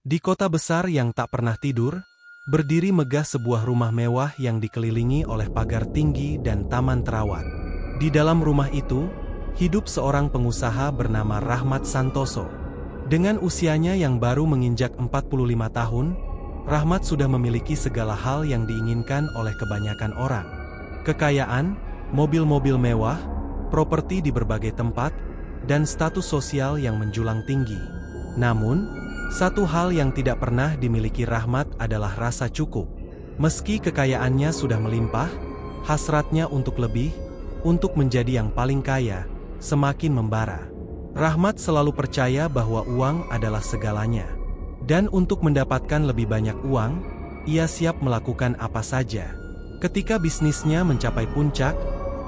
Di kota besar yang tak pernah tidur, berdiri megah sebuah rumah mewah yang dikelilingi oleh pagar tinggi dan taman terawat. Di dalam rumah itu, hidup seorang pengusaha bernama Rahmat Santoso. Dengan usianya yang baru menginjak 45 tahun, Rahmat sudah memiliki segala hal yang diinginkan oleh kebanyakan orang. Kekayaan, mobil-mobil mewah, properti di berbagai tempat, dan status sosial yang menjulang tinggi. Namun, satu hal yang tidak pernah dimiliki Rahmat adalah rasa cukup. Meski kekayaannya sudah melimpah, hasratnya untuk lebih, untuk menjadi yang paling kaya, semakin membara. Rahmat selalu percaya bahwa uang adalah segalanya. Dan untuk mendapatkan lebih banyak uang, ia siap melakukan apa saja. Ketika bisnisnya mencapai puncak,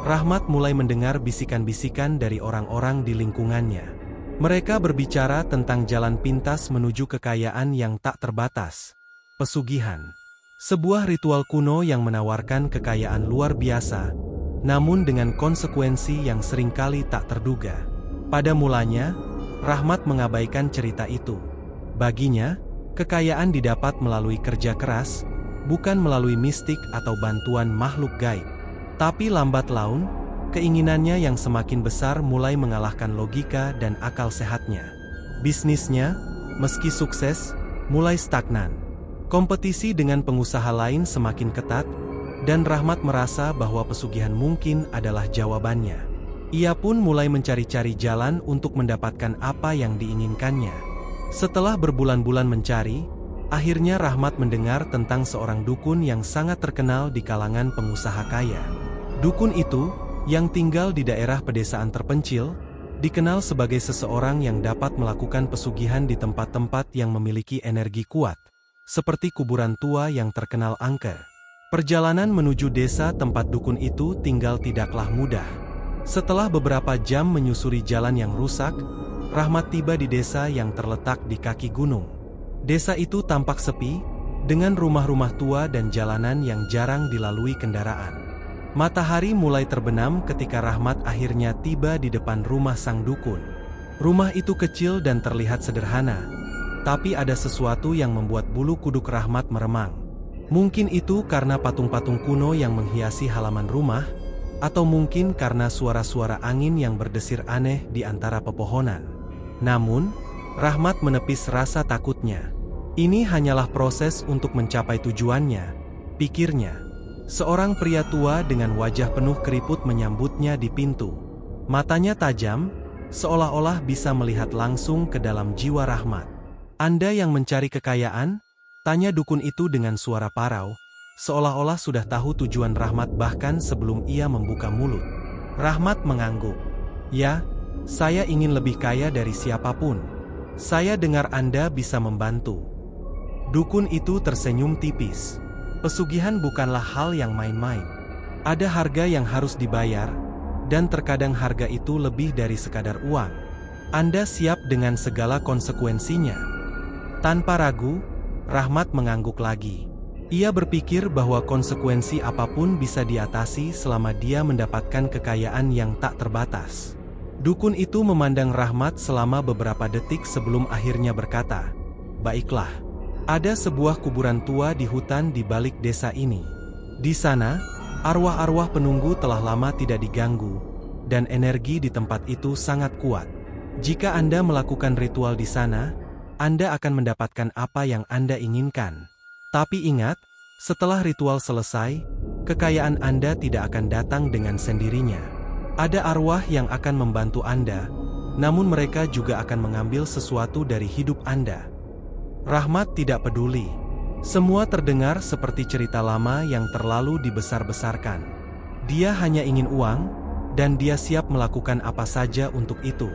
Rahmat mulai mendengar bisikan-bisikan dari orang-orang di lingkungannya. Mereka berbicara tentang jalan pintas menuju kekayaan yang tak terbatas. Pesugihan. Sebuah ritual kuno yang menawarkan kekayaan luar biasa, namun dengan konsekuensi yang seringkali tak terduga. Pada mulanya, Rahmat mengabaikan cerita itu. Baginya, kekayaan didapat melalui kerja keras, bukan melalui mistik atau bantuan makhluk gaib. Tapi lambat laun, keinginannya yang semakin besar mulai mengalahkan logika dan akal sehatnya. Bisnisnya, meski sukses, mulai stagnan. Kompetisi dengan pengusaha lain semakin ketat, dan Rahmat merasa bahwa pesugihan mungkin adalah jawabannya. Ia pun mulai mencari-cari jalan untuk mendapatkan apa yang diinginkannya. Setelah berbulan-bulan mencari, akhirnya Rahmat mendengar tentang seorang dukun yang sangat terkenal di kalangan pengusaha kaya. Dukun itu, yang tinggal di daerah pedesaan terpencil, dikenal sebagai seseorang yang dapat melakukan pesugihan di tempat-tempat yang memiliki energi kuat, seperti kuburan tua yang terkenal angker. Perjalanan menuju desa tempat dukun itu tinggal tidaklah mudah. Setelah beberapa jam menyusuri jalan yang rusak, Rahmat tiba di desa yang terletak di kaki gunung. Desa itu tampak sepi, dengan rumah-rumah tua dan jalanan yang jarang dilalui kendaraan. Matahari mulai terbenam ketika Rahmat akhirnya tiba di depan rumah sang dukun. Rumah itu kecil dan terlihat sederhana, tapi ada sesuatu yang membuat bulu kuduk Rahmat meremang. Mungkin itu karena patung-patung kuno yang menghiasi halaman rumah, atau mungkin karena suara-suara angin yang berdesir aneh di antara pepohonan. Namun, Rahmat menepis rasa takutnya. Ini hanyalah proses untuk mencapai tujuannya, pikirnya. Seorang pria tua dengan wajah penuh keriput menyambutnya di pintu. Matanya tajam, seolah-olah bisa melihat langsung ke dalam jiwa Rahmat. "Anda yang mencari kekayaan?" tanya dukun itu dengan suara parau, seolah-olah sudah tahu tujuan Rahmat bahkan sebelum ia membuka mulut. Rahmat mengangguk. "Ya, saya ingin lebih kaya dari siapapun. Saya dengar Anda bisa membantu." Dukun itu tersenyum tipis. Pesugihan bukanlah hal yang main-main. Ada harga yang harus dibayar, dan terkadang harga itu lebih dari sekadar uang. Anda siap dengan segala konsekuensinya? Tanpa ragu, Rahmat mengangguk lagi. Ia berpikir bahwa konsekuensi apapun bisa diatasi selama dia mendapatkan kekayaan yang tak terbatas. Dukun itu memandang Rahmat selama beberapa detik sebelum akhirnya berkata, "Baiklah. Ada sebuah kuburan tua di hutan di balik desa ini. Di sana, arwah-arwah penunggu telah lama tidak diganggu, dan energi di tempat itu sangat kuat. Jika Anda melakukan ritual di sana, Anda akan mendapatkan apa yang Anda inginkan. Tapi ingat, setelah ritual selesai, kekayaan Anda tidak akan datang dengan sendirinya. Ada arwah yang akan membantu Anda, namun mereka juga akan mengambil sesuatu dari hidup Anda." Rahmat tidak peduli. Semua terdengar seperti cerita lama yang terlalu dibesar-besarkan. Dia hanya ingin uang, dan dia siap melakukan apa saja untuk itu.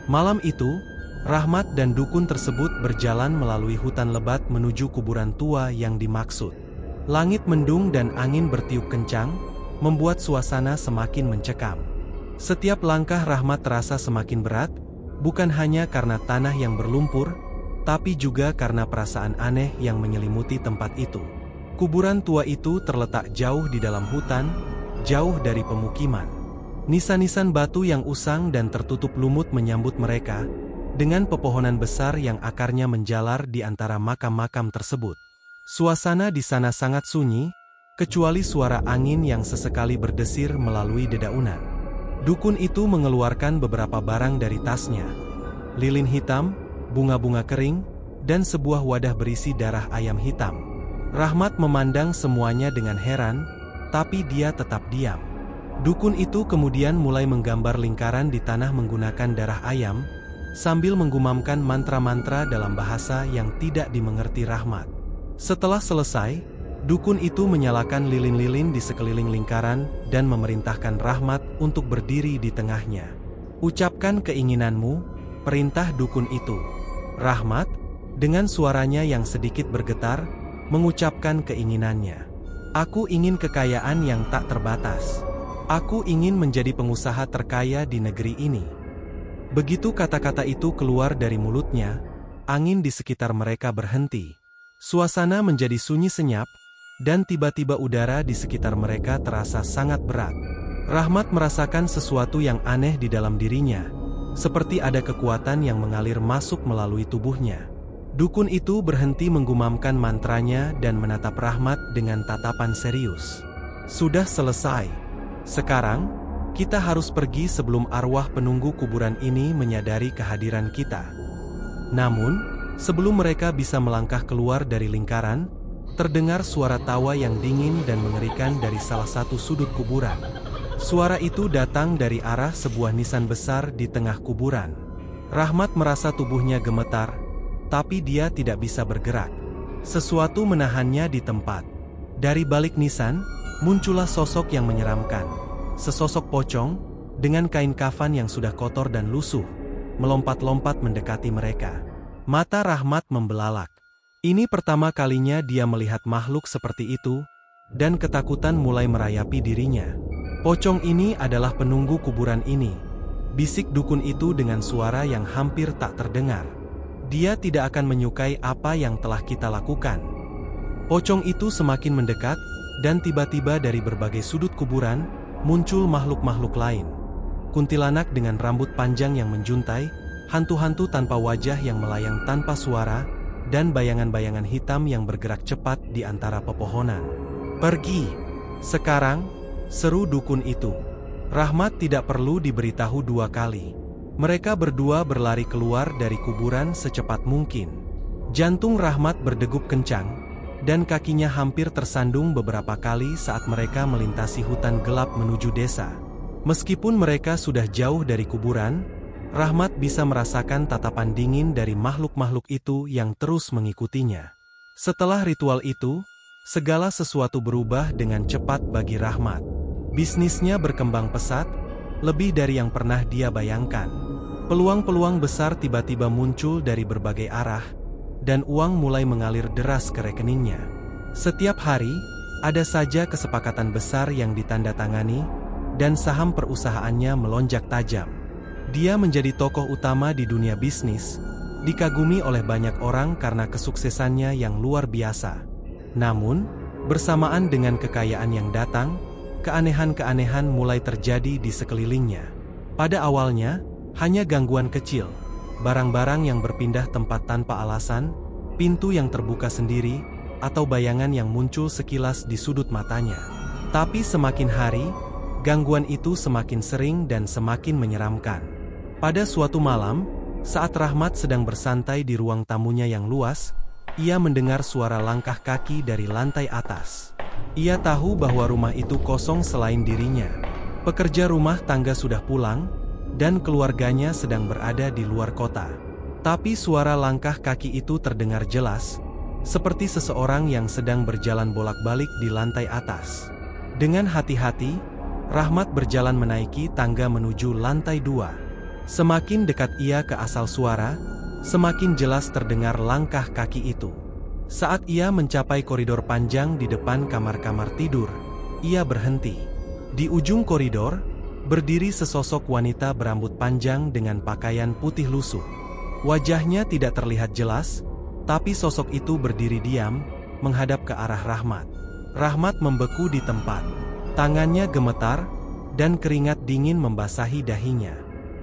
Malam itu, Rahmat dan dukun tersebut berjalan melalui hutan lebat menuju kuburan tua yang dimaksud. Langit mendung dan angin bertiup kencang, membuat suasana semakin mencekam. Setiap langkah Rahmat terasa semakin berat, bukan hanya karena tanah yang berlumpur, tapi juga karena perasaan aneh yang menyelimuti tempat itu. Kuburan tua itu terletak jauh di dalam hutan, jauh dari pemukiman. Nisan-nisan batu yang usang dan tertutup lumut menyambut mereka, dengan pepohonan besar yang akarnya menjalar di antara makam-makam tersebut. Suasana di sana sangat sunyi, kecuali suara angin yang sesekali berdesir melalui dedaunan. Dukun itu mengeluarkan beberapa barang dari tasnya. Lilin hitam, bunga-bunga kering, dan sebuah wadah berisi darah ayam hitam. Rahmat memandang semuanya dengan heran, tapi dia tetap diam. Dukun itu kemudian mulai menggambar lingkaran di tanah menggunakan darah ayam, sambil menggumamkan mantra-mantra dalam bahasa yang tidak dimengerti Rahmat. Setelah selesai, dukun itu menyalakan lilin-lilin di sekeliling lingkaran dan memerintahkan Rahmat untuk berdiri di tengahnya. "Ucapkan keinginanmu," perintah dukun itu. Rahmat, dengan suaranya yang sedikit bergetar, mengucapkan keinginannya. "Aku ingin kekayaan yang tak terbatas. Aku ingin menjadi pengusaha terkaya di negeri ini." Begitu kata-kata itu keluar dari mulutnya, angin di sekitar mereka berhenti. Suasana menjadi sunyi senyap, dan tiba-tiba udara di sekitar mereka terasa sangat berat. Rahmat merasakan sesuatu yang aneh di dalam dirinya, seperti ada kekuatan yang mengalir masuk melalui tubuhnya. Dukun itu berhenti menggumamkan mantranya dan menatap Rahmat dengan tatapan serius. "Sudah selesai. Sekarang, kita harus pergi sebelum arwah penunggu kuburan ini menyadari kehadiran kita." Namun, sebelum mereka bisa melangkah keluar dari lingkaran, terdengar suara tawa yang dingin dan mengerikan dari salah satu sudut kuburan. Suara itu datang dari arah sebuah nisan besar di tengah kuburan. Rahmat merasa tubuhnya gemetar, tapi dia tidak bisa bergerak. Sesuatu menahannya di tempat. Dari balik nisan, muncullah sosok yang menyeramkan. Sesosok pocong, dengan kain kafan yang sudah kotor dan lusuh, melompat-lompat mendekati mereka. Mata Rahmat membelalak. Ini pertama kalinya dia melihat makhluk seperti itu, dan ketakutan mulai merayapi dirinya. "Pocong ini adalah penunggu kuburan ini," bisik dukun itu dengan suara yang hampir tak terdengar. "Dia tidak akan menyukai apa yang telah kita lakukan." Pocong itu semakin mendekat, dan tiba-tiba dari berbagai sudut kuburan, muncul makhluk-makhluk lain. Kuntilanak dengan rambut panjang yang menjuntai, hantu-hantu tanpa wajah yang melayang tanpa suara, dan bayangan-bayangan hitam yang bergerak cepat di antara pepohonan. "Pergi! Sekarang!" seru dukun itu. Rahmat tidak perlu diberitahu dua kali. Mereka berdua berlari keluar dari kuburan secepat mungkin. Jantung Rahmat berdegup kencang, dan kakinya hampir tersandung beberapa kali saat mereka melintasi hutan gelap menuju desa. Meskipun mereka sudah jauh dari kuburan, Rahmat bisa merasakan tatapan dingin dari makhluk-makhluk itu yang terus mengikutinya. Setelah ritual itu, segala sesuatu berubah dengan cepat bagi Rahmat. Bisnisnya berkembang pesat, lebih dari yang pernah dia bayangkan. Peluang-peluang besar tiba-tiba muncul dari berbagai arah, dan uang mulai mengalir deras ke rekeningnya. Setiap hari, ada saja kesepakatan besar yang ditandatangani, dan saham perusahaannya melonjak tajam. Dia menjadi tokoh utama di dunia bisnis, dikagumi oleh banyak orang karena kesuksesannya yang luar biasa. Namun, bersamaan dengan kekayaan yang datang, keanehan-keanehan mulai terjadi di sekelilingnya. Pada awalnya, hanya gangguan kecil. Barang-barang yang berpindah tempat tanpa alasan, pintu yang terbuka sendiri, atau bayangan yang muncul sekilas di sudut matanya. Tapi semakin hari, gangguan itu semakin sering dan semakin menyeramkan. Pada suatu malam, saat Rahmat sedang bersantai di ruang tamunya yang luas, ia mendengar suara langkah kaki dari lantai atas. Ia tahu bahwa rumah itu kosong selain dirinya. Pekerja rumah tangga sudah pulang, dan keluarganya sedang berada di luar kota. Tapi suara langkah kaki itu terdengar jelas, seperti seseorang yang sedang berjalan bolak-balik di lantai atas. Dengan hati-hati, Rahmat berjalan menaiki tangga menuju lantai 2. Semakin dekat ia ke asal suara, semakin jelas terdengar langkah kaki itu. Saat ia mencapai koridor panjang di depan kamar-kamar tidur, ia berhenti. Di ujung koridor, berdiri sesosok wanita berambut panjang dengan pakaian putih lusuh. Wajahnya tidak terlihat jelas, tapi sosok itu berdiri diam, menghadap ke arah Rahmat. Rahmat membeku di tempat. Tangannya gemetar, dan keringat dingin membasahi dahinya.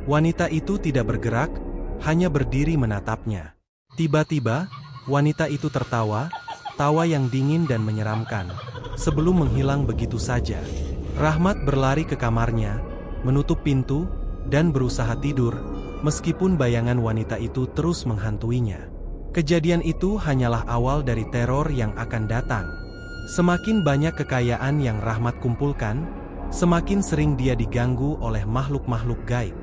Wanita itu tidak bergerak, hanya berdiri menatapnya. Tiba-tiba, wanita itu tertawa, tawa yang dingin dan menyeramkan, sebelum menghilang begitu saja. Rahmat berlari ke kamarnya, menutup pintu, dan berusaha tidur, meskipun bayangan wanita itu terus menghantuinya. Kejadian itu hanyalah awal dari teror yang akan datang. Semakin banyak kekayaan yang Rahmat kumpulkan, semakin sering dia diganggu oleh makhluk-makhluk gaib.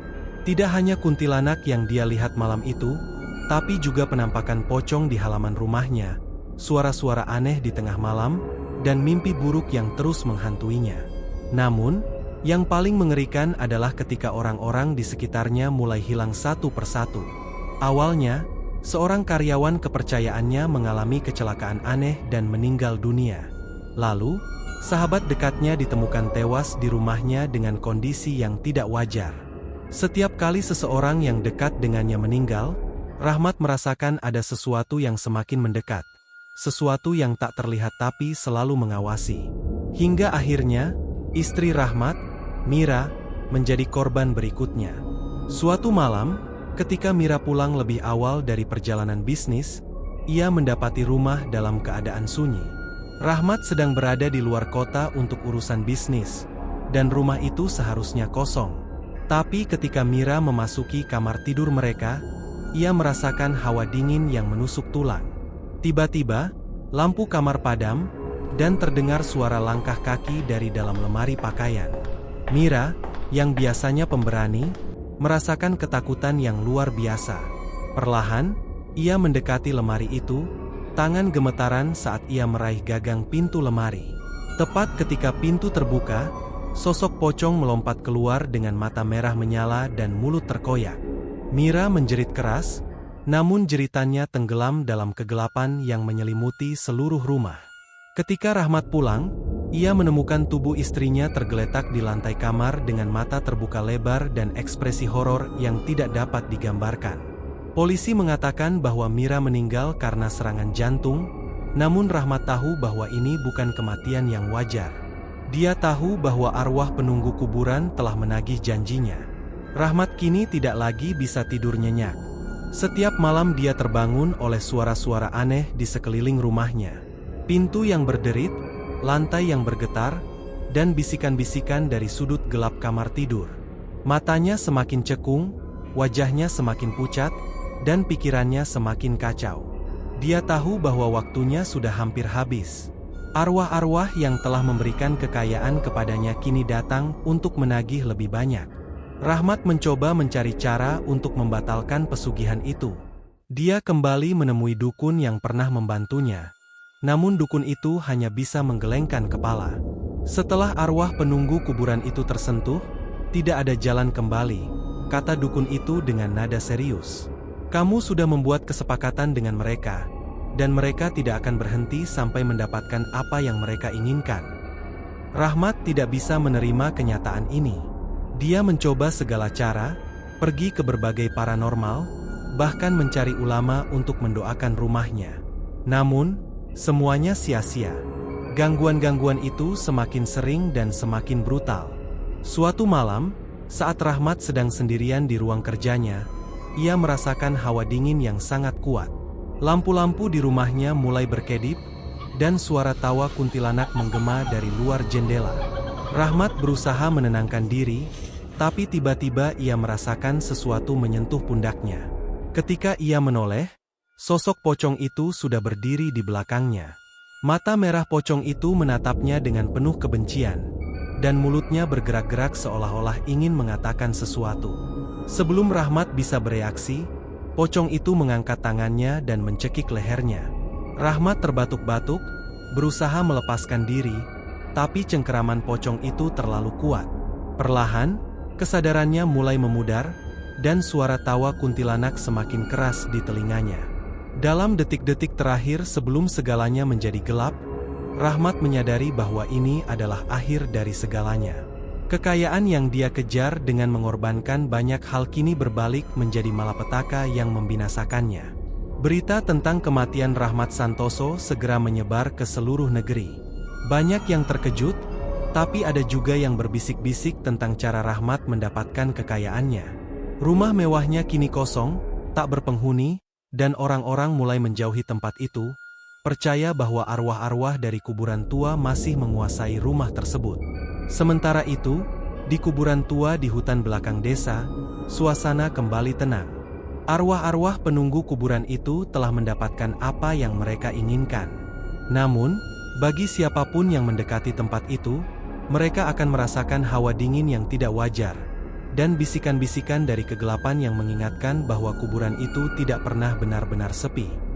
Tidak hanya kuntilanak yang dia lihat malam itu, tapi juga penampakan pocong di halaman rumahnya, suara-suara aneh di tengah malam, dan mimpi buruk yang terus menghantuinya. Namun, yang paling mengerikan adalah ketika orang-orang di sekitarnya mulai hilang satu persatu. Awalnya, seorang karyawan kepercayaannya mengalami kecelakaan aneh dan meninggal dunia. Lalu, sahabat dekatnya ditemukan tewas di rumahnya dengan kondisi yang tidak wajar. Setiap kali seseorang yang dekat dengannya meninggal, Rahmat merasakan ada sesuatu yang semakin mendekat. Sesuatu yang tak terlihat tapi selalu mengawasi. Hingga akhirnya, istri Rahmat, Mira, menjadi korban berikutnya. Suatu malam, ketika Mira pulang lebih awal dari perjalanan bisnis, ia mendapati rumah dalam keadaan sunyi. Rahmat sedang berada di luar kota untuk urusan bisnis, dan rumah itu seharusnya kosong. Tapi ketika Mira memasuki kamar tidur mereka, ia merasakan hawa dingin yang menusuk tulang. Tiba-tiba, lampu kamar padam, dan terdengar suara langkah kaki dari dalam lemari pakaian. Mira, yang biasanya pemberani, merasakan ketakutan yang luar biasa. Perlahan, ia mendekati lemari itu, tangan gemetaran saat ia meraih gagang pintu lemari. Tepat ketika pintu terbuka, sosok pocong melompat keluar dengan mata merah menyala dan mulut terkoyak. Mira menjerit keras, namun jeritannya tenggelam dalam kegelapan yang menyelimuti seluruh rumah. Ketika Rahmat pulang, ia menemukan tubuh istrinya tergeletak di lantai kamar dengan mata terbuka lebar dan ekspresi horor yang tidak dapat digambarkan. Polisi mengatakan bahwa Mira meninggal karena serangan jantung, namun Rahmat tahu bahwa ini bukan kematian yang wajar. Dia tahu bahwa arwah penunggu kuburan telah menagih janjinya. Rahmat kini tidak lagi bisa tidur nyenyak. Setiap malam dia terbangun oleh suara-suara aneh di sekeliling rumahnya. Pintu yang berderit, lantai yang bergetar, dan bisikan-bisikan dari sudut gelap kamar tidur. Matanya semakin cekung, wajahnya semakin pucat, dan pikirannya semakin kacau. Dia tahu bahwa waktunya sudah hampir habis. Arwah-arwah yang telah memberikan kekayaan kepadanya kini datang untuk menagih lebih banyak. Rahmat mencoba mencari cara untuk membatalkan pesugihan itu. Dia kembali menemui dukun yang pernah membantunya. Namun dukun itu hanya bisa menggelengkan kepala. Setelah arwah penunggu kuburan itu tersentuh, tidak ada jalan kembali, kata dukun itu dengan nada serius. Kamu sudah membuat kesepakatan dengan mereka, dan mereka tidak akan berhenti sampai mendapatkan apa yang mereka inginkan. Rahmat tidak bisa menerima kenyataan ini. Dia mencoba segala cara, pergi ke berbagai paranormal, bahkan mencari ulama untuk mendoakan rumahnya. Namun, semuanya sia-sia. Gangguan-gangguan itu semakin sering dan semakin brutal. Suatu malam, saat Rahmat sedang sendirian di ruang kerjanya, ia merasakan hawa dingin yang sangat kuat. Lampu-lampu di rumahnya mulai berkedip, dan suara tawa kuntilanak menggema dari luar jendela. Rahmat berusaha menenangkan diri, tapi tiba-tiba ia merasakan sesuatu menyentuh pundaknya. Ketika ia menoleh, sosok pocong itu sudah berdiri di belakangnya. Mata merah pocong itu menatapnya dengan penuh kebencian, dan mulutnya bergerak-gerak seolah-olah ingin mengatakan sesuatu. Sebelum Rahmat bisa bereaksi, pocong itu mengangkat tangannya dan mencekik lehernya. Rahmat terbatuk-batuk, berusaha melepaskan diri, tapi cengkeraman pocong itu terlalu kuat. Perlahan, kesadarannya mulai memudar, dan suara tawa kuntilanak semakin keras di telinganya. Dalam detik-detik terakhir sebelum segalanya menjadi gelap, Rahmat menyadari bahwa ini adalah akhir dari segalanya. Kekayaan yang dia kejar dengan mengorbankan banyak hal kini berbalik menjadi malapetaka yang membinasakannya. Berita tentang kematian Rahmat Santoso segera menyebar ke seluruh negeri. Banyak yang terkejut, tapi ada juga yang berbisik-bisik tentang cara Rahmat mendapatkan kekayaannya. Rumah mewahnya kini kosong, tak berpenghuni, dan orang-orang mulai menjauhi tempat itu, percaya bahwa arwah-arwah dari kuburan tua masih menguasai rumah tersebut. Sementara itu, di kuburan tua di hutan belakang desa, suasana kembali tenang. Arwah-arwah penunggu kuburan itu telah mendapatkan apa yang mereka inginkan. Namun, bagi siapapun yang mendekati tempat itu, mereka akan merasakan hawa dingin yang tidak wajar, dan bisikan-bisikan dari kegelapan yang mengingatkan bahwa kuburan itu tidak pernah benar-benar sepi.